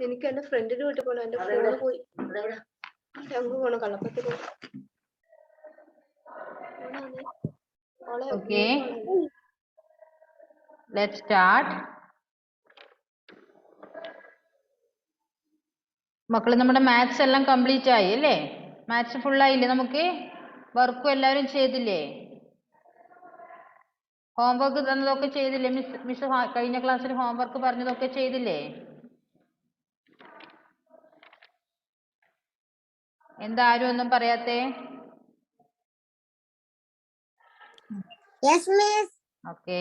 എനിക്ക് എന്റെ ഫ്രണ്ടിന്റെ വീട്ടിൽ പോകണം. എന്റെ ഫോണ് പോയി. ശംഖു പോണം കള്ളപ്പത്തിൽ പോകണം. Okay, let's start. മക്കള് നമ്മുടെ മാത്സ് എല്ലാം കംപ്ലീറ്റ് ആയി അല്ലേ? മാത്സ് ഫുൾ ആയില്ലേ? നമുക്ക് വർക്കും എല്ലാവരും ചെയ്തില്ലേ? ഹോംവർക്ക് തന്നതൊക്കെ ചെയ്തില്ലേ? മിസ് കഴിഞ്ഞ ക്ലാസ്സിൽ ഹോംവർക്ക് പറഞ്ഞതൊക്കെ ചെയ്തില്ലേ? എന്താ ആരും ഒന്നും പറയാത്തേ? Yes, miss. ഓക്കെ.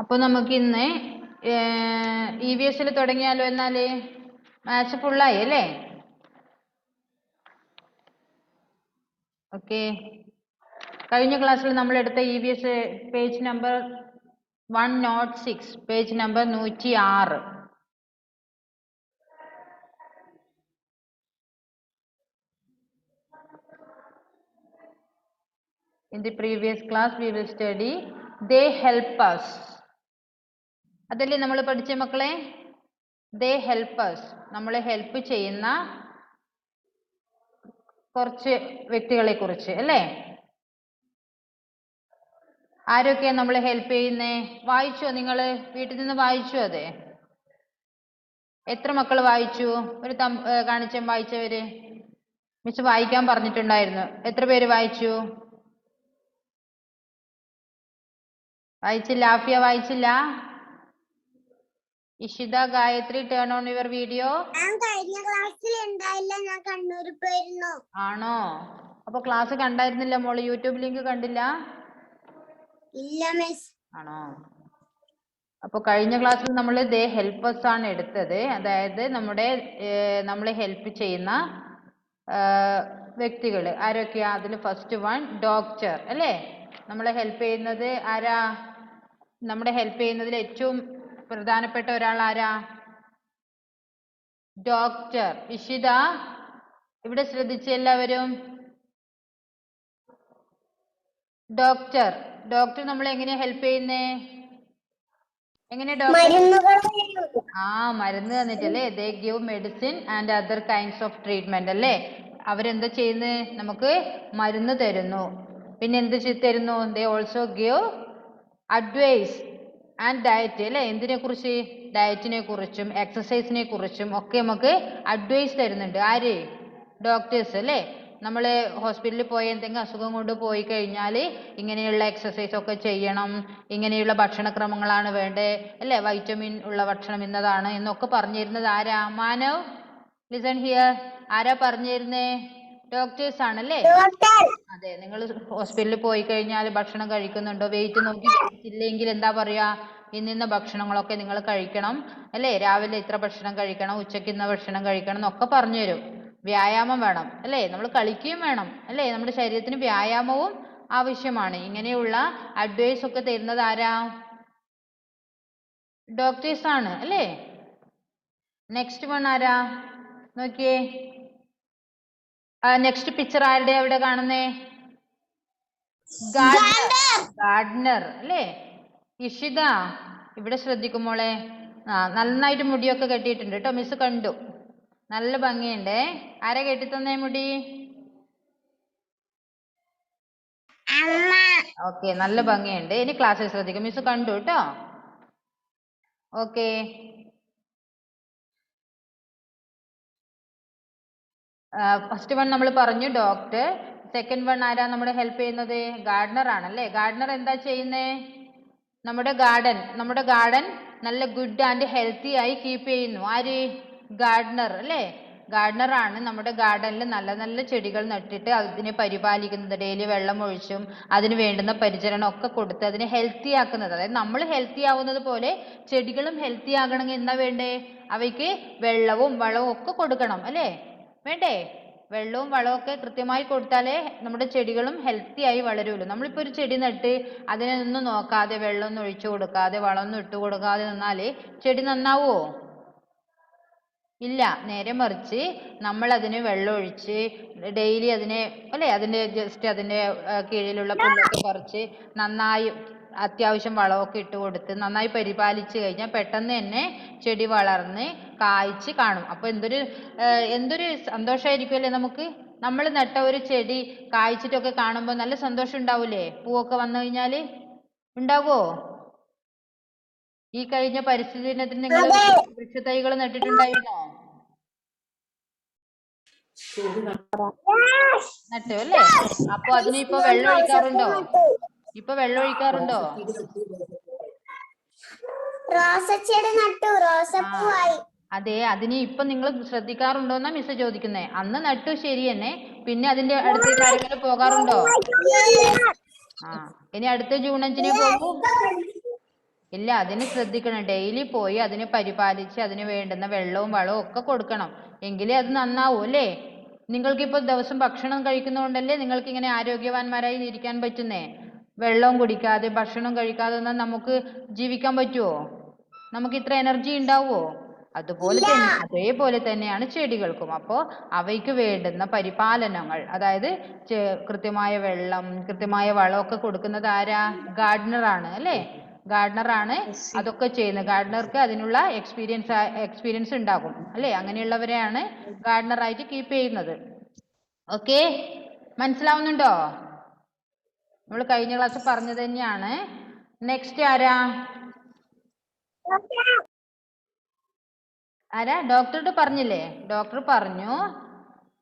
അപ്പൊ നമുക്ക് ഇന്ന് EVS തുടങ്ങിയാലോ? എന്നാല് മാത്സ് ഫുള്ളായി അല്ലേ? ഓക്കെ. കഴിഞ്ഞ ക്ലാസ്സിൽ നമ്മൾ എടുത്ത EVS page number 106, page number 106. In the previous class we will study they help us. അതല്ലേ നമ്മൾ പഠിച്ച മക്കളെ? They help us. നമ്മളെ ഹെൽപ്പ് ചെയ്യുന്ന കുറച്ച് വ്യക്തികളെ കുറിച്ച് അല്ലേ? ആരൊക്കെയാ നമ്മളെ ഹെൽപ്പ് ചെയ്യുന്നേ? വായിച്ചോ നിങ്ങള്? വീട്ടിൽ നിന്ന് വായിച്ചോ? അതെ. എത്ര മക്കൾ വായിച്ചു? ഒരു കാണിച്ച വായിച്ചവര്. മിസ് വായിക്കാൻ പറഞ്ഞിട്ടുണ്ടായിരുന്നു. എത്ര പേര് വായിച്ചു? വായിച്ചില്ല? ആഫിയ വായിച്ചില്ല? Ishita, Gayathri, turn on your video. കഴിഞ്ഞ ക്ലാസ്സിൽ ഉണ്ടായില്ല, ഞാൻ കണ്ണൂർ പോയിരുന്നു. ആണോ? അപ്പൊ ക്ലാസ് കണ്ടായിരുന്നില്ല മോള്? യൂട്യൂബ് ലിങ്ക് കണ്ടില്ല? ഇല്ല മിസ്. ആണോ? അപ്പൊ കഴിഞ്ഞ ക്ലാസ്സിൽ നമ്മൾ ദേ ഹെൽപ്പേഴ്സ് ആണ് എടുത്തത്. അതായത് നമ്മളെ ഹെൽപ്പ് ചെയ്യുന്ന വ്യക്തികൾ ആരൊക്കെയാ? അതിൽ ഫസ്റ്റ് വൺ ഡോക്ടർ അല്ലേ? നമ്മളെ ഹെൽപ്പ് ചെയ്യുന്നത് ആരാ? നമ്മുടെ ഹെൽപ്പ് ചെയ്യുന്നതിൽ ഏറ്റവും പ്രധാനപ്പെട്ട ഒരാൾ ആരാ? ഡോക്ടർ. ഇഷിത ഇവിടെ ശ്രദ്ധിച്ച എല്ലാവരും. ഡോക്ടർ നമ്മളെ എങ്ങനെയാ ഹെൽപ്പ് ചെയ്യുന്നേ? എങ്ങനെയാ ഡോക്ടർ? മരുന്ന് തന്നിട്ടല്ലേ? they give medicine and other kinds of treatment അല്ലേ? അവരെന്താ ചെയ്യുന്നത്? നമുക്ക് മരുന്ന് തരുന്നു. പിന്നെ എന്ത് തരുന്നു? they also give advice and diet അല്ലേ? എന്തിനെ കുറിച്ച്? ഡയറ്റിനെ കുറിച്ചും എക്സസൈസിനെ കുറിച്ചും ഒക്കെ നമുക്ക് അഡ്വൈസ് തരുന്നുണ്ട്. ആര്? ഡോക്ടേഴ്സ് അല്ലേ? നമ്മൾ ഹോസ്പിറ്റലിൽ പോയി എന്തെങ്കിലും അസുഖം കൊണ്ട് പോയി കഴിഞ്ഞാൽ ഇങ്ങനെയുള്ള എക്സസൈസ് ഒക്കെ ചെയ്യണം, ഇങ്ങനെയുള്ള ഭക്ഷണക്രമങ്ങളാണ് വേണ്ടേ അല്ലേ? വൈറ്റമിൻ ഉള്ള ഭക്ഷണം ഇന്നതാണ് എന്നൊക്കെ പറഞ്ഞു തരുന്നത് ആരാ? Manav, listen here. ആരാ പറഞ്ഞു തരുന്നേ? ഡോക്ടേഴ്സ് ആണല്ലേ? അതെ. നിങ്ങൾ ഹോസ്പിറ്റലിൽ പോയി കഴിഞ്ഞാൽ ഭക്ഷണം കഴിക്കുന്നുണ്ടോ? വെയിറ്റ് നോക്കി ഇല്ലെങ്കിൽ എന്താ പറയാ? ഇന്ന ഭക്ഷണങ്ങളൊക്കെ നിങ്ങൾ കഴിക്കണം അല്ലേ? രാവിലെ ഇത്ര ഭക്ഷണം കഴിക്കണം, ഉച്ചയ്ക്ക് ഇന്ന ഭക്ഷണം കഴിക്കണം എന്നൊക്കെ പറഞ്ഞു തരും. വ്യായാമം വേണം അല്ലേ? നമ്മൾ കളിക്കുകയും വേണം അല്ലേ? നമ്മുടെ ശരീരത്തിന് വ്യായാമവും ആവശ്യമാണ്. ഇങ്ങനെയുള്ള അഡ്വൈസ് ഒക്കെ തരുന്നത് ആരാ? ഡോക്ടേഴ്സ് ആണ് അല്ലേ? നെക്സ്റ്റ് വൺ ആരാ? നോക്കിയേ. നെക്സ്റ്റ് പിക്ചർ ആരുടെ അവിടെ കാണുന്നേ? ഗാർഡനർ അല്ലേ? ഇഷിത ഇവിടെ ശ്രദ്ധിക്കുമോളെ. നന്നായിട്ട് മുടിയൊക്കെ കെട്ടിയിട്ടുണ്ട് കേട്ടോ. മിസ് കണ്ടു. നല്ല ഭംഗിയുണ്ടേ. ആരാ കെട്ടിത്തന്നേ മുടി? ഓക്കെ, നല്ല ഭംഗിയുണ്ട്. ഇനി ക്ലാസ്സിൽ ശ്രദ്ധിക്കും. മിസ് കണ്ടു കേട്ടോ. ഓക്കെ. ഫസ്റ്റ് വൺ നമ്മൾ പറഞ്ഞു ഡോക്ടർ. സെക്കൻഡ് വൺ ആരാ നമ്മുടെ ഹെൽപ്പ് ചെയ്യുന്നത്? ഗാർഡനർ ആണല്ലേ? ഗാർഡനർ എന്താ ചെയ്യുന്നേ? നമ്മുടെ ഗാർഡൻ നല്ല ഗുഡ് ആൻഡ് ഹെൽത്തി ആയി കീപ്പ് ചെയ്യുന്നു. ആര്? ഗാർഡനർ അല്ലേ? ഗാർഡനർ ആണ് നമ്മുടെ ഗാർഡനിൽ നല്ല നല്ല ചെടികൾ നട്ടിട്ട് അതിനെ പരിപാലിക്കുന്നത്. ഡെയിലി വെള്ളം ഒഴിച്ചും അതിന് വേണ്ടുന്ന പരിചരണം ഒക്കെ കൊടുത്ത് അതിനെ ഹെൽത്തി ആക്കുന്നത്. അതായത് നമ്മൾ ഹെൽത്തി ആവുന്നത് പോലെ ചെടികളും ഹെൽത്തി ആകണമെങ്കിൽ എന്താ വേണ്ടേ? അവയ്ക്ക് വെള്ളവും വളവും ഒക്കെ കൊടുക്കണം അല്ലേ? വേണ്ടേ? വെള്ളവും വളവും ഒക്കെ കൃത്യമായി കൊടുത്താലേ നമ്മുടെ ചെടികളും ഹെൽത്തി ആയി വളരുള്ളൂ. നമ്മളിപ്പോൾ ഒരു ചെടി നട്ട് അതിനൊന്നും നോക്കാതെ വെള്ളമൊന്നും ഒഴിച്ചു കൊടുക്കാതെ വളമൊന്നും ഇട്ട് കൊടുക്കാതെ നിന്നാൽ ചെടി നന്നാവുമോ? ഇല്ല, നേരെ മറിച്ച് നമ്മൾ അതിന് വെള്ളം ഒഴിച്ച് ഡെയിലി അതിനെ അല്ലേ അതിന്റെ ജസ്റ്റ് അതിന്റെ കീഴിലുള്ള പുല്ലൊക്കെ പറിച്ച് നന്നായി അത്യാവശ്യം വളമൊക്കെ ഇട്ട് കൊടുത്ത് നന്നായി പരിപാലിച്ചു കഴിഞ്ഞാൽ പെട്ടെന്ന് തന്നെ ചെടി വളർന്ന് കായ്ച്ച് കാണും. അപ്പൊ എന്തൊരു സന്തോഷമായിരിക്കുമല്ലേ നമുക്ക്. നമ്മൾ നട്ട ഒരു ചെടി കായ്ച്ചിട്ടൊക്കെ കാണുമ്പോൾ നല്ല സന്തോഷം ഉണ്ടാവൂലേ? പൂവൊക്കെ വന്നു കഴിഞ്ഞാല് ഉണ്ടാവോ? ഈ കഴിഞ്ഞ പരിസ്ഥിതി ദിനത്തിന് നിങ്ങൾ വൃക്ഷത്തൈകൾ നട്ടിട്ടുണ്ടായിരുന്നോ? നട്ടു അല്ലേ? അപ്പൊ അതിന് ഇപ്പൊ വെള്ളം ഒഴിക്കാറുണ്ടോ? റോസച്ചെടി നട്ടു, റോസപ്പൂവായി. അതെ, അതിന് ഇപ്പൊ നിങ്ങൾ ശ്രദ്ധിക്കാറുണ്ടോന്നാ മിസ് ചോദിക്കുന്നേ. അന്ന് നട്ടു ശരി തന്നെ, പിന്നെ അതിന്റെ അടുത്തേക്ക് ആരെങ്കിലും പോകാറുണ്ടോ? ഇനി അടുത്ത ജൂൺ 5-ന് പോകൂ? ഇല്ല, അതിന് ശ്രദ്ധിക്കണം. ഡെയിലി പോയി അതിനെ പരിപാലിച്ച് അതിന് വേണ്ടുന്ന വെള്ളവും വളവും ഒക്കെ കൊടുക്കണം. എങ്കിലേ അത് നന്നാവൂ അല്ലേ? നിങ്ങൾക്കിപ്പോൾ ദിവസം ഭക്ഷണം കഴിക്കുന്നതുകൊണ്ടല്ലേ നിങ്ങൾക്ക് ഇങ്ങനെ ആരോഗ്യവാന്മാരായി ഇരിക്കാൻ പറ്റുന്നേ. വെള്ളവും കുടിക്കാതെ ഭക്ഷണം കഴിക്കാതെ ഒന്നും നമുക്ക് ജീവിക്കാൻ പറ്റുമോ? നമുക്ക് ഇത്ര എനർജി ഉണ്ടാവുമോ? അതേപോലെ തന്നെയാണ് ചെടികൾക്കും. അപ്പോൾ അവയ്ക്ക് വേണ്ടുന്ന പരിപാലനങ്ങൾ, അതായത് കൃത്യമായ വെള്ളം, കൃത്യമായ വളമൊക്കെ കൊടുക്കുന്നത് ആരാ? ഗാർഡനറാണ് അല്ലേ? ഗാർഡനറാണ് അതൊക്കെ ചെയ്യുന്നത്. ഗാർഡനർക്ക് അതിനുള്ള എക്സ്പീരിയൻസ് ഉണ്ടാകും അല്ലേ? അങ്ങനെയുള്ളവരെയാണ് ഗാർഡനറായിട്ട് കീപ്പ് ചെയ്യുന്നത്. ഓക്കെ, മനസ്സിലാവുന്നുണ്ടോ? നമ്മൾ കഴിഞ്ഞ ക്ലാസ് പറഞ്ഞത് തന്നെയാണ്. നെക്സ്റ്റ് ആരാ? ഡോക്ടറോട് പറഞ്ഞില്ലേ? ഡോക്ടർ പറഞ്ഞു,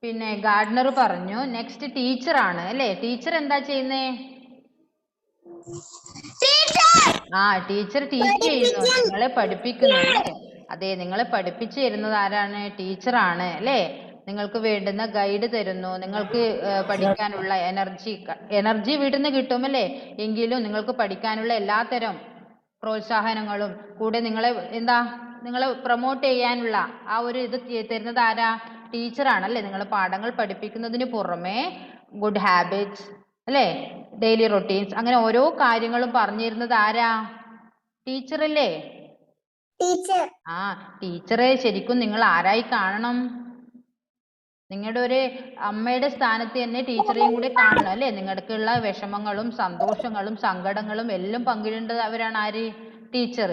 പിന്നെ ഗാർഡനർ പറഞ്ഞു. നെക്സ്റ്റ് ടീച്ചർ ആണ് അല്ലേ? ടീച്ചർ എന്താ ചെയ്യുന്നേ? ടീച്ചർ ടീച്ച് ചെയ്യുന്നു, നിങ്ങളെ പഠിപ്പിക്കുന്നു അല്ലേ? അതെ, നിങ്ങളെ പഠിപ്പിച്ചു തരുന്നത് ആരാണ്? ടീച്ചറാണ് അല്ലേ? നിങ്ങൾക്ക് വേണ്ടുന്ന ഗൈഡ് തരുന്നു. നിങ്ങൾക്ക് പഠിക്കാനുള്ള എനർജി വീട്ടിൽ നിന്ന് കിട്ടും അല്ലേ? എങ്കിലും നിങ്ങൾക്ക് പഠിക്കാനുള്ള എല്ലാത്തരം പ്രോത്സാഹനങ്ങളും കൂടെ നിങ്ങളെ പ്രൊമോട്ട് ചെയ്യാനുള്ള ആ ഒരു ഇത് തരുന്നത് ആരാ? ടീച്ചറാണ് അല്ലേ? നിങ്ങൾ പാഠങ്ങൾ പഠിപ്പിക്കുന്നതിന് പുറമെ ഗുഡ് ഹാബിറ്റ്സ് അല്ലേ, ഡെയിലി റൊട്ടീൻസ്, അങ്ങനെ ഓരോ കാര്യങ്ങളും പറഞ്ഞു തരുന്നത് ആരാ? ടീച്ചർ അല്ലേ? ടീച്ചറെ ശരിക്കും നിങ്ങൾ ആരായി കാണണം? നിങ്ങളുടെ ഒരു അമ്മയുടെ സ്ഥാനത്ത് തന്നെ ടീച്ചറെയും കൂടെ കാണണം അല്ലേ? നിങ്ങൾക്കുള്ള വിഷമങ്ങളും സന്തോഷങ്ങളും സങ്കടങ്ങളും എല്ലാം പങ്കിടേണ്ടവരാണ് ആര്? ടീച്ചർ.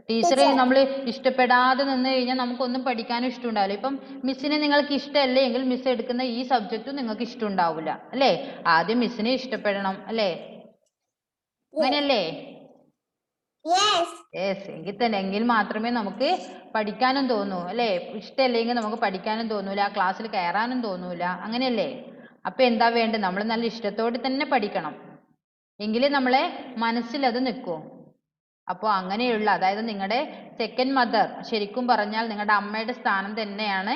ടീച്ചറെ നമ്മൾ ഇഷ്ടപ്പെടാതെ നിന്ന് കഴിഞ്ഞാൽ നമുക്കൊന്നും പഠിക്കാനും ഇഷ്ടമുണ്ടാവില്ല. ഇപ്പം മിസ്സിനെ നിങ്ങൾക്ക് ഇഷ്ടമല്ലേ എങ്കിൽ മിസ് എടുക്കുന്ന ഈ സബ്ജക്റ്റും നിങ്ങൾക്ക് ഇഷ്ടമുണ്ടാവില്ല അല്ലേ? ആദ്യം മിസ്സിനെ ഇഷ്ടപ്പെടണം അല്ലേ? അങ്ങനെയല്ലേ? എങ്കിൽ മാത്രമേ നമുക്ക് പഠിക്കാനും തോന്നൂ അല്ലേ? ഇഷ്ടമല്ലെങ്കിൽ നമുക്ക് പഠിക്കാനും തോന്നൂല, ക്ലാസ്സിൽ കയറാനും തോന്നൂല, അങ്ങനെയല്ലേ? അപ്പൊ എന്താ വേണ്ടത്? നമ്മൾ നല്ല ഇഷ്ടത്തോടെ തന്നെ പഠിക്കണം, എങ്കിലേ നമ്മളെ മനസ്സിൽ അത് നിൽക്കൂ. അപ്പോൾ അങ്ങനെയുള്ള, അതായത് നിങ്ങളുടെ സെക്കൻഡ് മദർ, ശരിക്കും പറഞ്ഞാൽ നിങ്ങളുടെ അമ്മയുടെ സ്ഥാനം തന്നെയാണ്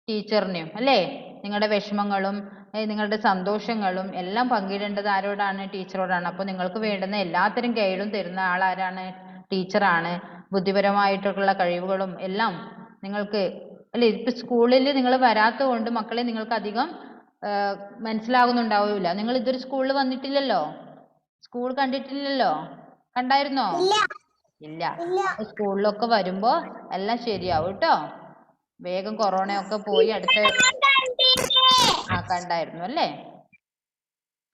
ടീച്ചറിനെയും അല്ലേ? നിങ്ങളുടെ വിഷമങ്ങളും നിങ്ങളുടെ സന്തോഷങ്ങളും എല്ലാം പങ്കിടേണ്ടത് ആരോടാണ്? ടീച്ചറോടാണ്. അപ്പോൾ നിങ്ങൾക്ക് വേണ്ടുന്ന എല്ലാത്തരം ഗൈഡും തരുന്ന ആളാരാണ്? ടീച്ചറാണ്. ബുദ്ധിപരമായിട്ടുള്ള കഴിവുകളും എല്ലാം നിങ്ങൾക്ക് അല്ലേ? ഇപ്പം സ്കൂളിൽ നിങ്ങൾ വരാത്തത് കൊണ്ട് മക്കളെ നിങ്ങൾക്ക് അധികം മനസ്സിലാകുന്നുണ്ടാവില്ല. നിങ്ങൾ ഇതൊരു സ്കൂളിൽ വന്നിട്ടില്ലല്ലോ, സ്കൂൾ കണ്ടിട്ടില്ലല്ലോ. കണ്ടായിരുന്നോ? ഇല്ല. അപ്പൊ സ്കൂളിലൊക്കെ വരുമ്പോ എല്ലാം ശരിയാവും കേട്ടോ. വേഗം കൊറോണയൊക്കെ പോയി കണ്ടായിരുന്നു അല്ലേ?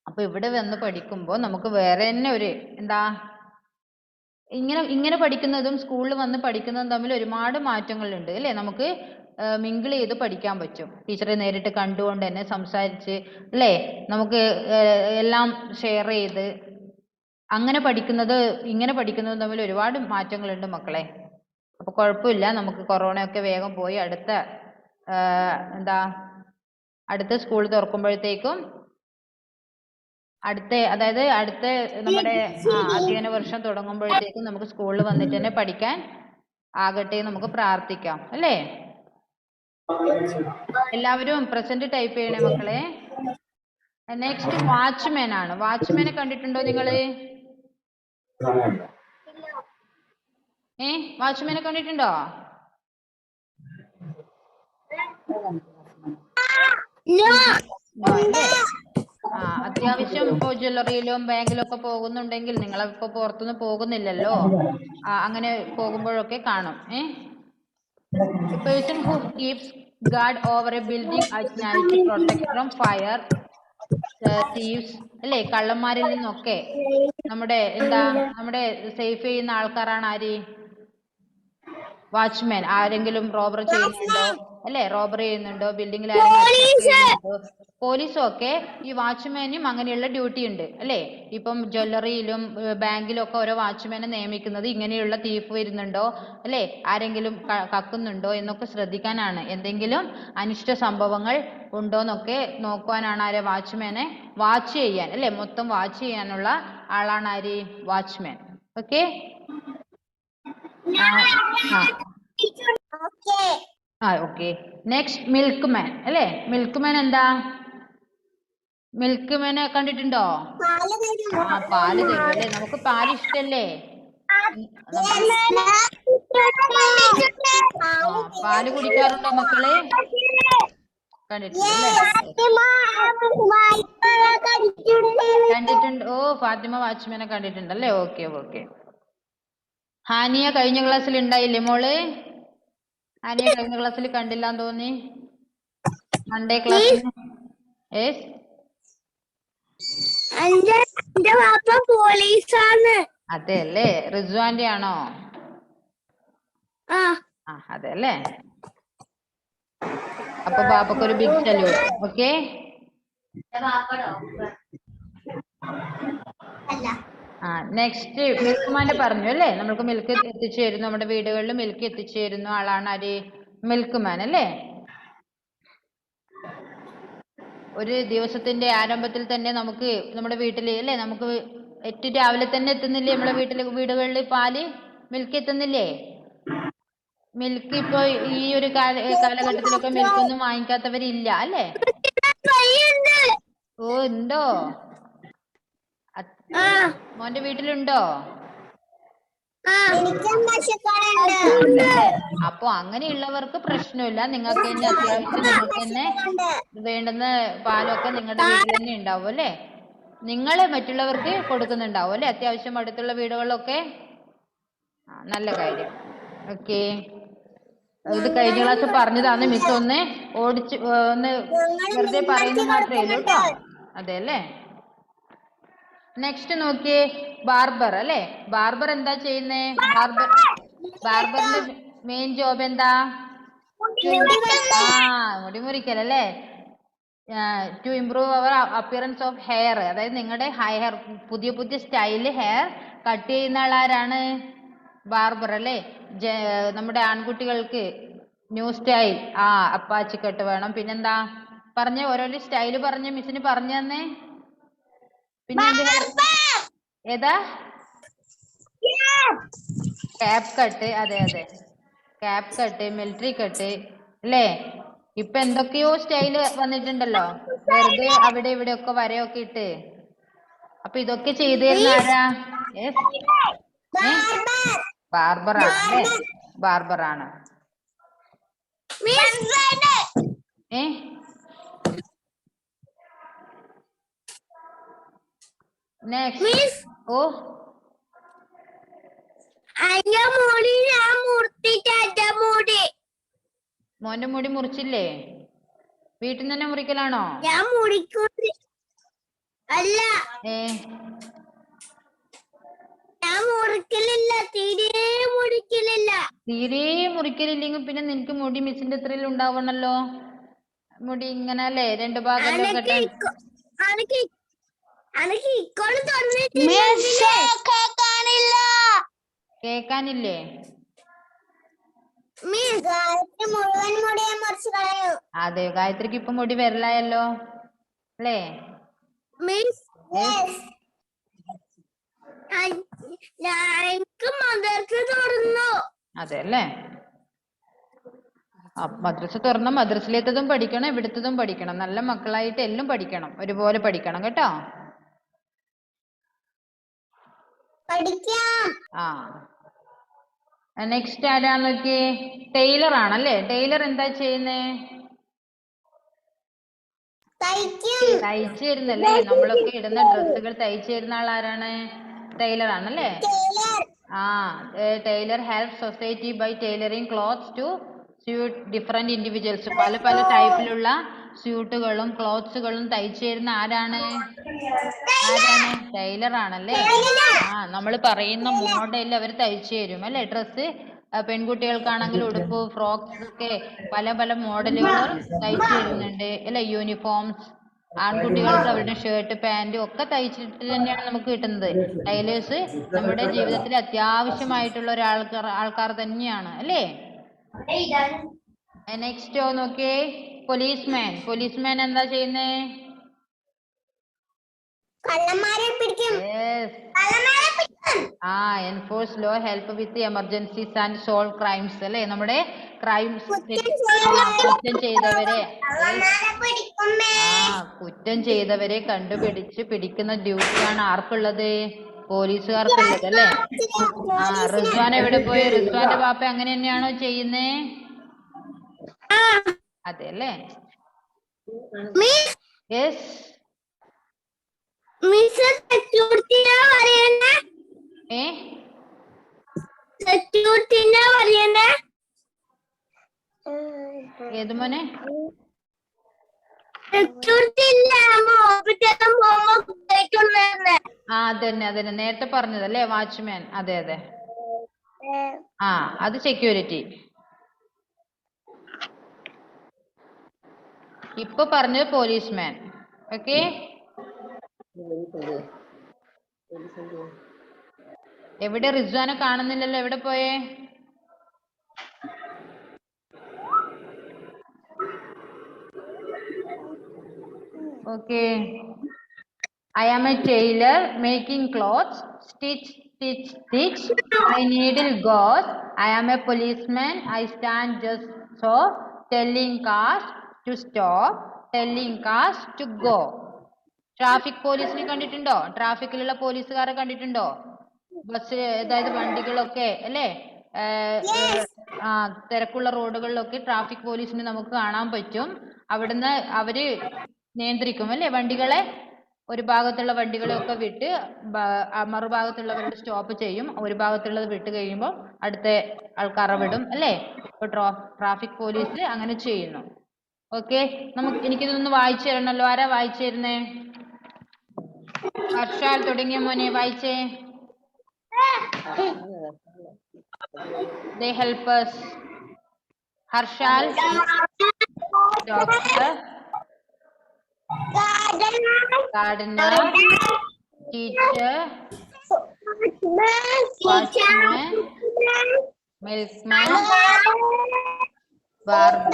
അപ്പൊ ഇവിടെ വന്ന് പഠിക്കുമ്പോൾ നമുക്ക് വേറെ തന്നെ ഒരു ഇങ്ങനെ പഠിക്കുന്നതും സ്കൂളിൽ വന്ന് പഠിക്കുന്നതും തമ്മിൽ ഒരുപാട് മാറ്റങ്ങളുണ്ട് അല്ലേ? നമുക്ക് മിങ്കിൾ ചെയ്ത് പഠിക്കാൻ പറ്റും. ടീച്ചറെ നേരിട്ട് കണ്ടുകൊണ്ട് തന്നെ സംസാരിച്ച് അല്ലേ? നമുക്ക് എല്ലാം ഷെയർ ചെയ്ത് അങ്ങനെ പഠിക്കുന്നത് ഇങ്ങനെ പഠിക്കുന്നതും തമ്മിൽ ഒരുപാട് മാറ്റങ്ങളുണ്ട് മക്കളെ. അപ്പൊ കുഴപ്പമില്ല, നമുക്ക് കൊറോണയൊക്കെ വേഗം പോയി അടുത്ത സ്കൂൾ തുറക്കുമ്പോഴത്തേക്കും അടുത്ത നമ്മുടെ അധ്യയന വർഷം തുടങ്ങുമ്പോഴത്തേക്കും നമുക്ക് സ്കൂളിൽ വന്നിട്ട് തന്നെ പഠിക്കാൻ ആകട്ടെ നമുക്ക് പ്രാർത്ഥിക്കാം അല്ലേ? എല്ലാവരും പ്രസന്റ് ടൈപ്പ് ചെയ്യണേ മക്കളെ. നെക്സ്റ്റ് വാച്ച്മാൻ ആണ്. വാച്ച്മാനെ കണ്ടിട്ടുണ്ടോ നിങ്ങള്? വാച്ച്മാനെ കണ്ടിട്ടുണ്ടോ? അത്യാവശ്യം ഇപ്പോ ജ്വല്ലറിയിലും ബാങ്കിലും ഒക്കെ പോകുന്നുണ്ടെങ്കിൽ, നിങ്ങളിപ്പോ പുറത്തുനിന്ന് പോകുന്നില്ലല്ലോ, അങ്ങനെ പോകുമ്പോഴൊക്കെ കാണും. A person who keeps guard over a building at night to protect from fire, thieves, അല്ലേ, കള്ളന്മാരിൽ നിന്നൊക്കെ നമ്മുടെ സേഫ് ചെയ്യുന്ന ആൾക്കാരാണ് ആര്? വാച്ച്മാൻ. ആരെങ്കിലും റോബർ ചെയ്യുന്നുണ്ടോ, അല്ലെ, റോബർ ചെയ്യുന്നുണ്ടോ, ബിൽഡിങ്ങിൽ ആരെങ്കിലും പോലീസും ഒക്കെ ഈ വാച്ച്മാനും അങ്ങനെയുള്ള ഡ്യൂട്ടി ഉണ്ട്, അല്ലെ. ഇപ്പം ജ്വല്ലറിയിലും ബാങ്കിലും ഒക്കെ ഓരോ വാച്ച്മാനെ നിയമിക്കുന്നത് ഇങ്ങനെയുള്ള തീഫ് വരുന്നുണ്ടോ, അല്ലെ, ആരെങ്കിലും കക്കുന്നുണ്ടോ എന്നൊക്കെ ശ്രദ്ധിക്കാനാണ്. എന്തെങ്കിലും അനിഷ്ട സംഭവങ്ങൾ ഉണ്ടോന്നൊക്കെ നോക്കുവാനാണ് ആരെ? വാച്ച്മാനെ വാച്ച് ചെയ്യാൻ, അല്ലെ, മൊത്തം വാച്ച് ചെയ്യാനുള്ള ആളാണ് ആര്? Watchman. Okay. Okay. Next milk man, അല്ലെ. മിൽക്ക് മാൻ എന്താ? മിൽക്ക് മാനെ കണ്ടിട്ടുണ്ടോ? പാല് തരും, അല്ലെ. നമുക്ക് പാല് ഇഷ്ടല്ലേ? പാല് കുടിക്കാറുണ്ടോ മക്കള്? കണ്ടിട്ടുണ്ട്, കണ്ടിട്ടുണ്ട്. ഓ, ഫാത്തിമ വാച്ച്മാനെ കണ്ടിട്ടുണ്ട്, അല്ലേ. Okay okay. ഹാനിയ കഴിഞ്ഞ ക്ലാസ്സിൽ ഉണ്ടായില്ലേ മോള്? ഹാനിയ കഴിഞ്ഞ ക്ലാസ്സിൽ കണ്ടില്ലാന്ന് തോന്നി. മൺഡേ ക്ലാസ്സിൽ. അതെ അല്ലേ. റിസ്വാന്റെ ആണോ? അതെ അല്ലേ. അപ്പൊ ബാപ്പക്കൊരു ബിഗ് സല്യൂട്ട്. ഓക്കെ. നെക്സ്റ്റ് മിൽക്ക്മാന്റെ പറഞ്ഞു, അല്ലേ. നമ്മൾക്ക് മിൽക്ക് എത്തിച്ചു തരുന്നു, നമ്മുടെ വീടുകളിൽ മിൽക്ക് എത്തിച്ചു തരുന്ന ആളാണ് ആര്? മിൽക്ക്മാൻ, അല്ലേ. ഒരു ദിവസത്തിന്റെ ആരംഭത്തിൽ തന്നെ നമുക്ക് നമ്മുടെ വീട്ടില്, അല്ലേ, നമുക്ക് ഏറ്റവും രാവിലെ തന്നെ എത്തുന്നില്ലേ നമ്മളെ വീടുകളിൽ പാല്, മിൽക്ക് എത്തുന്നില്ലേ? മിൽക്ക് ഇപ്പൊ ഈ ഒരു കാലഘട്ടത്തിലൊക്കെ മിൽക്ക് ഒന്നും വാങ്ങിക്കാത്തവരില്ല, അല്ലേ. ഓ, ഉണ്ടോ? മോന്റെ വീട്ടിലുണ്ടോ? അപ്പൊ അങ്ങനെയുള്ളവർക്ക് പ്രശ്നമില്ല. നിങ്ങൾക്ക് തന്നെ അത്യാവശ്യം നിങ്ങൾക്ക് തന്നെ വേണ്ടുന്ന പാലൊക്കെ നിങ്ങളുടെ വീട്ടിൽ തന്നെ ഉണ്ടാവും, അല്ലേ. നിങ്ങൾ മറ്റുള്ളവർക്ക് കൊടുക്കുന്നുണ്ടാവും, അല്ലെ, അത്യാവശ്യം അടുത്തുള്ള വീടുകളിലൊക്കെ. നല്ല കാര്യം. ഓക്കെ. ഇത് കഴിഞ്ഞ ക്ലാസ് പറഞ്ഞതാണ്. മിസ് ഒന്ന് വെറുതെ പറയുന്ന മാത്രമേ ഉള്ളൂ കേട്ടോ. അതെ അല്ലേ. നെക്സ്റ്റ് നോക്കിയേ, ബാർബർ, അല്ലെ. ബാർബർ എന്താ ചെയ്യുന്നേ? ബാർബറിന്റെ മെയിൻ ജോബ് എന്താ? മുടി മുറിക്കൽ, അല്ലേ. To improve our appearance of hair, അതായത് നിങ്ങളുടെ ഹെയർ പുതിയ പുതിയ സ്റ്റൈല് ഹെയർ കട്ട് ചെയ്യുന്ന ആളാരാണ്? ബാർബർ, അല്ലേ. നമ്മുടെ ആൺകുട്ടികൾക്ക് ന്യൂ സ്റ്റൈൽ, അപ്പാച്ചി കട്ട് വേണം. പിന്നെന്താ പറഞ്ഞ? ഓരോരോ സ്റ്റൈല് പറഞ്ഞ മിസ്സിന് പറഞ്ഞു തന്നെ. പിന്നെ ഏതാ? Cap cut. അതെ അതെ, ക്യാപ് കട്ട്, മിലിറ്ററി കട്ട്, അല്ലേ. ഇപ്പൊ എന്തൊക്കെയോ സ്റ്റൈല് വന്നിട്ടുണ്ടല്ലോ, വെറുതെ അവിടെ ഇവിടെ ഒക്കെ വരയൊക്കെ ഇട്ട്. അപ്പൊ ഇതൊക്കെ ചെയ്തു തരുന്ന ആരാ? ബാർബറാണ്, അല്ലേ. ബാർബറാണ്. നെക്സ്റ്റ്. ഓ, മോന്റെ മുടി മുറിച്ചില്ലേ? വീട്ടിൽ നിന്ന് തന്നെ മുറിക്കലാണോ? അല്ല, തീരെ മുറിക്കലില്ലെങ്കിൽ പിന്നെ നിനക്ക് മുടി മിസ്സിന്റെ അത്രയിൽ ഉണ്ടാവണല്ലോ. മുടി ഇങ്ങനെ, അല്ലേ, 2 ഭാഗം കെട്ടാൻ. കേക്കാനില്ലേ? അതെ, ഗായത്രിക്ക് ഇപ്പൊ മുടി വരലായല്ലോ, അല്ലേ. അതെ അല്ലേ. മദ്രസ തുറന്ന മദ്രസയിലേത്തതും പഠിക്കണം, ഇവിടുത്തതും പഠിക്കണം. നല്ല മക്കളായിട്ട് എല്ലാം പഠിക്കണം, ഒരുപോലെ പഠിക്കണം കേട്ടോ. നെക്സ്റ്റ് ആരാന്ന് നോക്കിയേ? ടൈലർ ആണല്ലേ. ടൈലർ എന്താ ചെയ്യുന്നേ? തയ്ച്ചു തരുന്നല്ലേ. നമ്മളൊക്കെ ഇടുന്ന ഡ്രസ്സുകൾ തയ്ച്ചു തരുന്ന ആൾ ആരാണ്? ടൈലർ ആണല്ലേ. Tailor help society by tailoring clothes to suit different individuals പല പല ടൈപ്പിലുള്ള സ്യൂട്ടുകളും ക്ലോത്ത്സുകളും തയ്ച്ചു തരുന്ന ആരാണ് ടൈലർ ആണല്ലേ ആ നമ്മൾ പറയുന്ന മോഡൽ അവർ തയ്ച്ചു തരും അല്ലേ ഡ്രസ്സ് പെൺകുട്ടികൾക്കാണെങ്കിൽ ഉടുപ്പ് ഫ്രോക്സ് ഒക്കെ പല പല മോഡലുകൾ തയ്ച്ചു തരുന്നുണ്ട് അല്ലെ യൂണിഫോംസ് ആൺകുട്ടികൾക്ക് അവരുടെ ഷർട്ട് പാന്റ് ഒക്കെ തയ്ച്ചിട്ട് തന്നെയാണ് നമുക്ക് കിട്ടുന്നത് ടൈലേഴ്സ് നമ്മുടെ ജീവിതത്തിൽ അത്യാവശ്യമായിട്ടുള്ള ആൾക്കാർ തന്നെയാണ് അല്ലേ നെക്സ്റ്റ് നോക്കിയേ പോലീസ്മാൻ എന്താ ചെയ്യുന്നേ കള്ളന്മാരെ പിടിക്കും enforce law help with emergencies and solve crimes അല്ലേ നമ്മുടെ ക്രൈംസ് കുറ്റം ചെയ്തവരെ കുറ്റം ചെയ്തവരെ കണ്ടുപിടിച്ച് പിടിക്കുന്ന ഡ്യൂട്ടിയാണ് ആർക്കുള്ളത് പോലീസുകാർക്കുള്ളത് അല്ലേ റിസ്വാൻ എവിടെ പോയി റിസ്വാന്റെ പാപ്പ അങ്ങനെ തന്നെയാണോ ചെയ്യുന്നേ അതെ അല്ലേ യെസ് ഏത് മോനെ അതന്നെ നേരത്തെ പറഞ്ഞതല്ലേ വാച്ച്മാൻ അതെ അത് സെക്യൂരിറ്റി ഇപ്പൊ പറഞ്ഞത് പോലീസ്മാൻ ഓക്കെ എവിടെ റിസ്വാനെ കാണുന്നില്ലല്ലോ എവിടെ പോയേ Okay. I am a tailor making clothes. Stitch. My needle goes. I am a policeman. I stand just so. Telling cars to stop. Telling cars to go. Traffic പോലീസിനെ കണ്ടിട്ടുണ്ടോ ട്രാഫിക്കിലുള്ള പോലീസുകാരെ കണ്ടിട്ടുണ്ടോ ബസ് അതായത് വണ്ടികളൊക്കെ അല്ലേ തിരക്കുള്ള റോഡുകളിലൊക്കെ ട്രാഫിക് പോലീസിനെ നമുക്ക് കാണാൻ പറ്റും അവിടുന്ന് അവര് നിയന്ത്രിക്കും അല്ലേ വണ്ടികളെ ഒരു ഭാഗത്തുള്ള വണ്ടികളെയൊക്കെ വിട്ട് മറുഭാഗത്തുള്ളവരുടെ സ്റ്റോപ്പ് ചെയ്യും ഒരു ഭാഗത്തുള്ളത് വിട്ട് കഴിയുമ്പോൾ അടുത്ത ആൾക്കാരെ വിടും അല്ലേ ഇപ്പൊ ട്രാഫിക് പോലീസ് അങ്ങനെ ചെയ്യുന്നു ഓക്കെ എനിക്കിതൊന്ന് വായിച്ചു തരണല്ലോ ആരാ വായിച്ചു തരുന്നേ ഹർഷാൽ തുടങ്ങിയ മോനെ വായിച്ചേ They help us. Harshal, doctor, gardener, teacher, watchman, milkman, barber,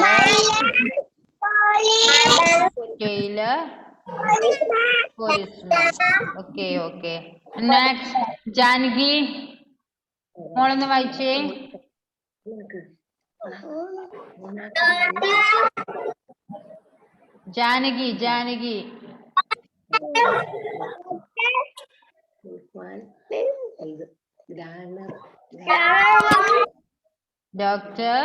tailor, policeman. Okay. Next, Janagi. മോളൊന്ന് വായിച്ചേ ജാനകി ഡോക്ടർ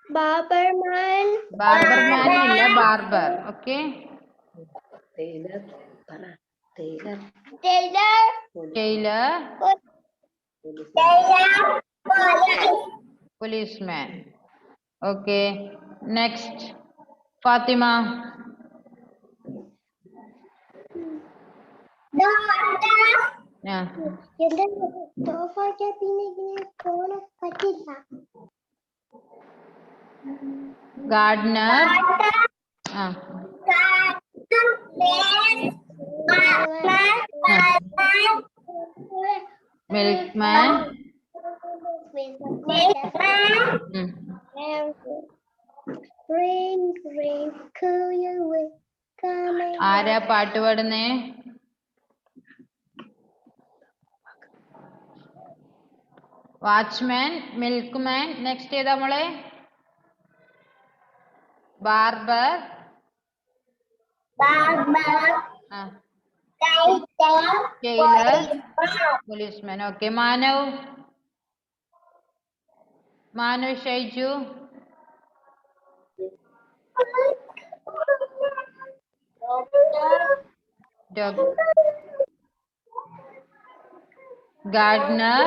ബാർബർമാൻ ഇല്ല barber okay tailor policeman okay next Fatima gardener milkman ആരാ പാട്ട് പാടുന്നേ വാച്ച്മാൻ മിൽക്ക്മാൻ നെക്സ്റ്റ് ഏതാ മോളെ barber tailor policeman okay Manav Shaiju gardener,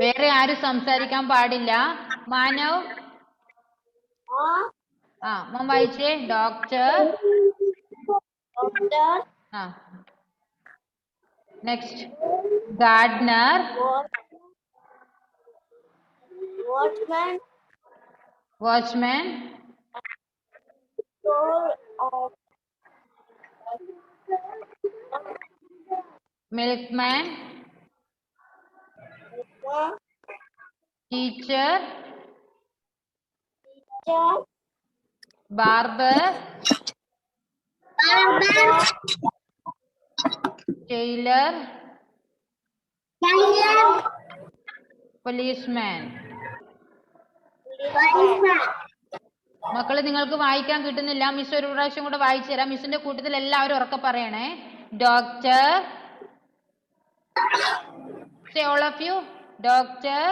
വേറെ ആരും സംസാരിക്കാൻ പാടില്ല. മാനവ് മോൻ വായിച്ചേ. Doctor. Next gardener, watchman, milkman, teacher, barber, tailor, policeman. മക്കളെ നിങ്ങൾക്ക് വായിക്കാൻ കിട്ടുന്നില്ല. മിസ് ഒരു പ്രാവശ്യം കൂടെ വായിച്ചു തരാം. മിസ്സിന്റെ കൂട്ടത്തിൽ എല്ലാവരും ഉറക്കെ പറയണേ. Doctor. Say all of you. Doctor.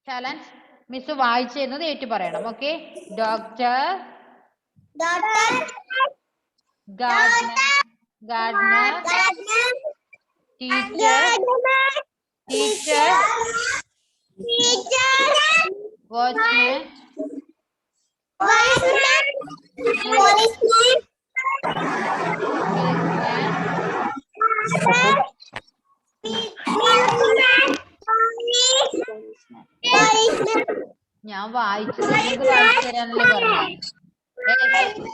ചലഞ്ച് മിസ് വായിച്ചു തരുന്നത് ഏറ്റു പറയണം. Okay. Doctor, gardener, teacher, watchman, ഞാൻ വായിച്ചു വായിച്ചു തരാനല്ലേ പറഞ്ഞു.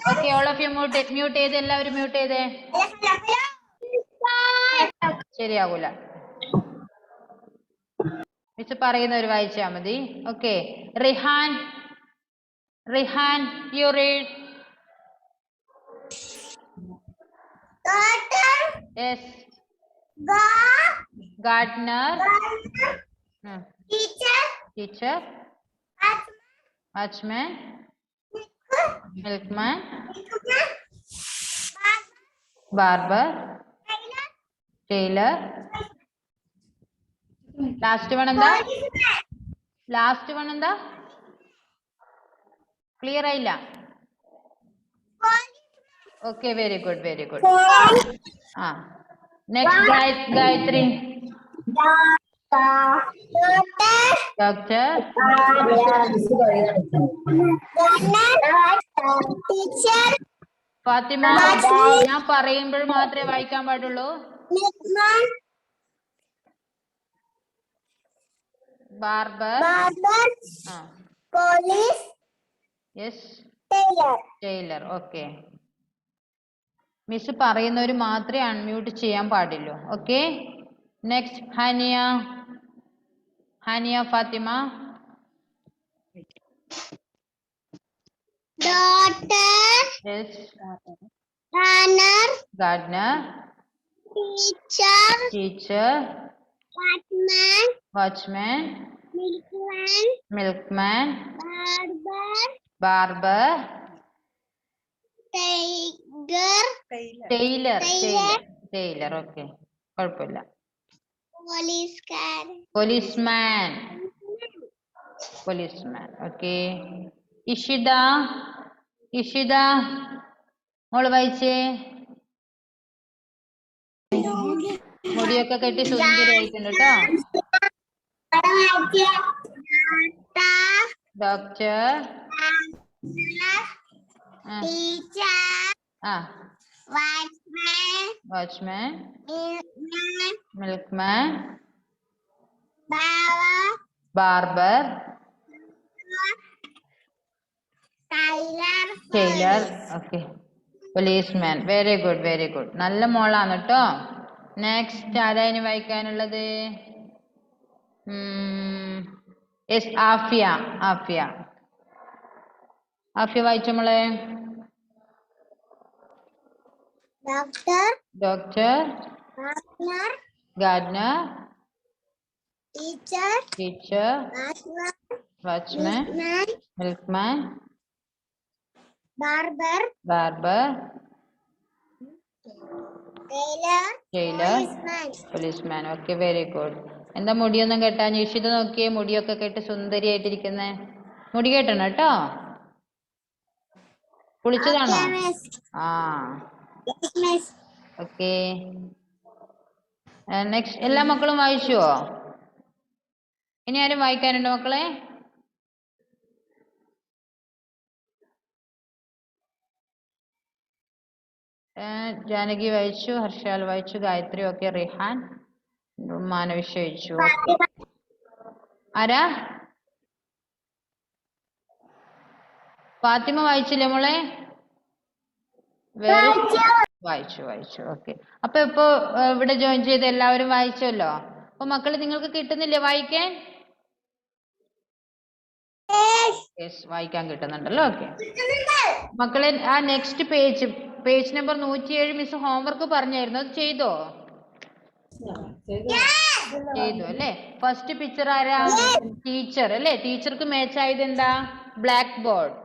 Okay, all of you mute ചെയ്ത് എല്ലാവരും മ്യൂട്ട് ചെയ്തേ. ശരിയാകൂല. മിസ് പറയുന്നവർ വായിച്ചാ മതി. Okay. Rihan, you read. Yes. Gardener, teacher, watchman, milkman, barber, tailor. Last one എന്താ? ക്ലിയർ ആയില്ല? Okay, very good. Next Gayathri. Doctor, Fathima, ഞാൻ പറയുമ്പോൾ മാത്രമേ വായിക്കാൻ പാടുള്ളൂ. Barber, police, yes, tailor. Okay. Miss പറയുന്നവർ മാത്രമേ അൺമ്യൂട്ട് ചെയ്യാൻ പാടുള്ളൂ. Okay. Next Haniya Fathima. Doctor, Yes. Gardener, Teacher, Watchman, Milkman, Barber, Tailor. Okay, കുഴപ്പമില്ല. Policeman. ഓക്കെ. ഇഷിത മോള് വായിച്ചേ. മുടിയൊക്കെ കെട്ടി സുന്ദരിയായിട്ടുണ്ട് കേട്ടോ. Doctor, watchman, milkman, barber, tailor. Okay. Policeman. Very good. നല്ല മോളാണ് കേട്ടോ. നെക്സ്റ്റ് ആരാ ഇനി വായിക്കാനുള്ളത്? യെസ്, ആഫിയ വായിച്ചോ മോളെ. Doctor, gardener, teacher, watchman, milkman, barber, jailer, policeman. Okay, very good. എന്താ മുടിയൊന്നും കെട്ടാൻ? നിഷിത നോക്കിയേ, മുടിയൊക്കെ കെട്ടി സുന്ദരിയായിട്ടിരിക്കുന്നേ. മുടി കെട്ടണം കേട്ടോ. കുളിച്ചതാണോ? ആ, ഓക്കെ. നെക്സ്റ്റ്, എല്ലാ മക്കളും വായിച്ചുവോ? ഇനി ആരും വായിക്കാനുണ്ടോ മക്കളെ? ജാനകി വായിച്ചു, ഹർഷാൽ വായിച്ചു, ഗായത്രി ഓക്കെ, റിഹാൻ, മാനവിഷ വായിച്ചു. ആരാ? ഫാത്തിമ വായിച്ചില്ലേ മോളെ? വായിച്ചു. ഓക്കെ. അപ്പൊ ഇപ്പൊ ഇവിടെ ജോയിൻ ചെയ്ത് എല്ലാവരും വായിച്ചല്ലോ. അപ്പൊ മക്കള് നിങ്ങൾക്ക് കിട്ടുന്നില്ലേ വായിക്കാൻ? വായിക്കാൻ കിട്ടുന്നുണ്ടല്ലോ. ഓക്കെ മക്കളെ, ആ next page number 107 miss homework പറഞ്ഞായിരുന്നു, അത് ചെയ്തോ? ചെയ്തു അല്ലേ? ഫസ്റ്റ് പിക്ചർ ആരാ? ടീച്ചർ അല്ലേ? ടീച്ചർക്ക് മാച്ച് ആയത് എന്താ? ബ്ലാക്ക് ബോർഡ്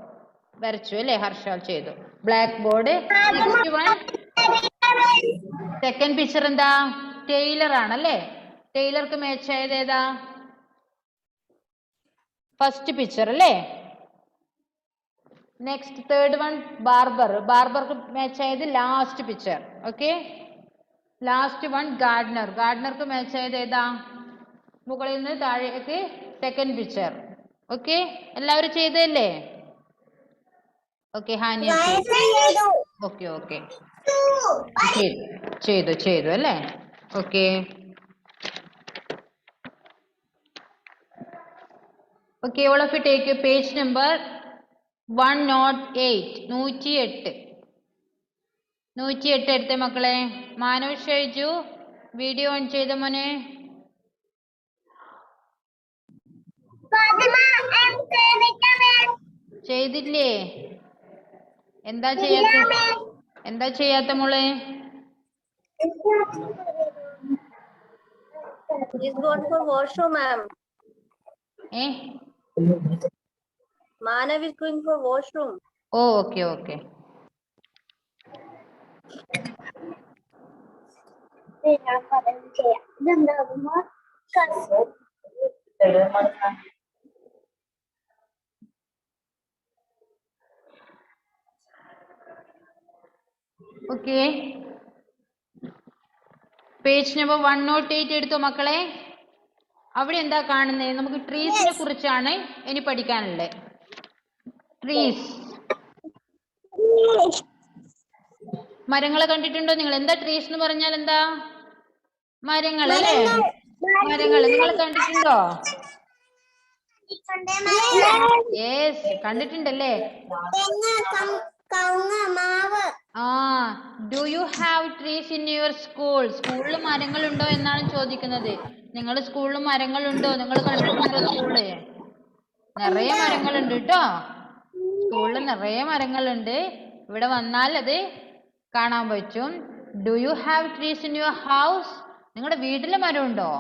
വരച്ചു അല്ലേ? ഹർഷാൽ ചെയ്തു black board. Next one, second picture എന്താ? ടൈലർ ആണല്ലേ? ടൈലർക്ക് മാച്ച് ആയത് ഏതാ? ഫസ്റ്റ് പിക്ചർ അല്ലേ? നെക്സ്റ്റ് തേർഡ് വൺ, ബാർബർക്ക് മാച്ച് ആയത് last picture. Okay, last one ഗാർഡനർക്ക് മാച്ച് ആയത് ഏതാ? മുകളിൽ നിന്ന് താഴേക്ക് സെക്കൻഡ് പിക്ചർ. ഓക്കെ, എല്ലാവരും ചെയ്തല്ലേ? ഓക്കെ, ഹാനിയ ഓക്കെ ചെയ്തു അല്ലേ? Okay okay, all of you take your page number 108. 108 എടുത്തേ മക്കളെ. മാനവ് ഷൈജു വീഡിയോ ഓൺ ചെയ്ത മോനെ. ചെയ്തില്ലേ? എന്താ ചെയ്യാത്ത മോളെ? He's going for washroom, ma'am. Manav is going for washroom. Oh, okay. Okay. Page number 108 എടുത്തോ മക്കളെ. അവിടെ എന്താ കാണുന്നത്? നമുക്ക് ട്രീസിനെ കുറിച്ചാണ് ഇനി പഠിക്കാനുള്ളത്. ട്രീസ്, മരങ്ങളെ കണ്ടിട്ടുണ്ടോ നിങ്ങൾ? എന്താ ട്രീസ് എന്ന് പറഞ്ഞാൽ എന്താ? മരങ്ങൾ അല്ലേ? മരങ്ങൾ നിങ്ങൾ കണ്ടിട്ടുണ്ടോ? യെസ്, കണ്ടിട്ടുണ്ടല്ലേ? Do you have trees in your school? സ്കൂളിൽ മരങ്ങൾ ഉണ്ടോ എന്നാണ് ചോദിക്കുന്നത്. നിങ്ങളുടെ സ്കൂളിൽ മരങ്ങൾ ഉണ്ടോ? നിങ്ങൾ കണ്ടിട്ടുണ്ടോ സ്കൂള്? നിറയെ മരങ്ങളുണ്ട് കേട്ടോ. സ്കൂളിൽ നിറയെ മരങ്ങളുണ്ട്. ഇവിടെ വന്നാൽ അത് കാണാൻ പറ്റും. Do you have trees in your house? നിങ്ങളുടെ വീട്ടില് മരം ഉണ്ടോ?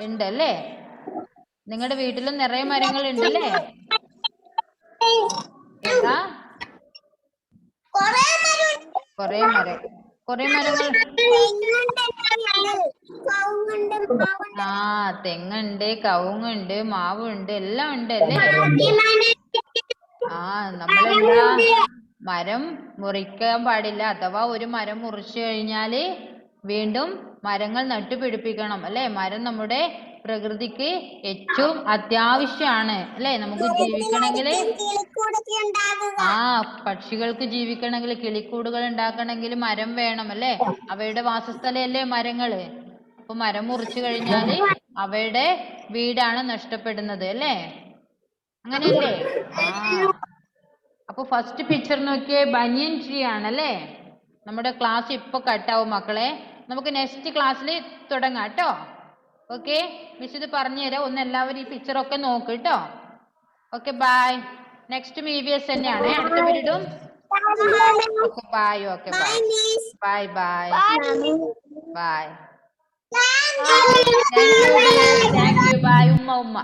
ഉണ്ടല്ലേ? നിങ്ങളുടെ വീട്ടിലും നിറയെ മരങ്ങൾ ഉണ്ടല്ലേ? കൊറേ മരങ്ങൾ. തെങ്ങുണ്ട്, കവുങ്ങുണ്ട്, മാവുണ്ട്, എല്ലാം ഉണ്ട് അല്ലേ? നമ്മളെന്താ, മരം മുറിക്കാൻ പാടില്ല. അഥവാ ഒരു മരം മുറിച്ചു കഴിഞ്ഞാല് വീണ്ടും മരങ്ങൾ നട്ടുപിടിപ്പിക്കണം അല്ലെ? മരം നമ്മുടെ പ്രകൃതിക്ക് ഏറ്റവും അത്യാവശ്യമാണ് അല്ലെ? നമുക്ക് ജീവിക്കണമെങ്കിൽ, പക്ഷികൾക്ക് ജീവിക്കണമെങ്കിൽ, കിളിക്കൂടുകൾ ഉണ്ടാക്കണമെങ്കിൽ മരം വേണം അല്ലെ? അവയുടെ വാസസ്ഥലല്ലേ മരങ്ങള്. അപ്പൊ മരം മുറിച്ചു കഴിഞ്ഞാല് അവയുടെ വീടാണ് നഷ്ടപ്പെടുന്നത് അല്ലേ? അങ്ങനെയല്ലേ? അപ്പൊ ഫസ്റ്റ് പിക്ചർ നോക്കിയേ, ബനിയൻ ട്രീ ആണല്ലേ? നമ്മുടെ ക്ലാസ് ഇപ്പൊ കട്ടാവും മക്കളെ. നമുക്ക് നെക്സ്റ്റ് ക്ലാസ്സിൽ തുടങ്ങാം കേട്ടോ. ഓക്കെ, മിസ് ഇത് പറഞ്ഞുതരാം. ഒന്ന് എല്ലാവരും ഈ പിക്ചർ ഒക്കെ നോക്ക് കേട്ടോ. Okay, by. നെക്സ്റ്റ് EVS തന്നെയാണ് അടുത്ത പീരീഡും. Okay, bye. Okay, bye. Bye. Thank you. Bye. ഉമ്മ.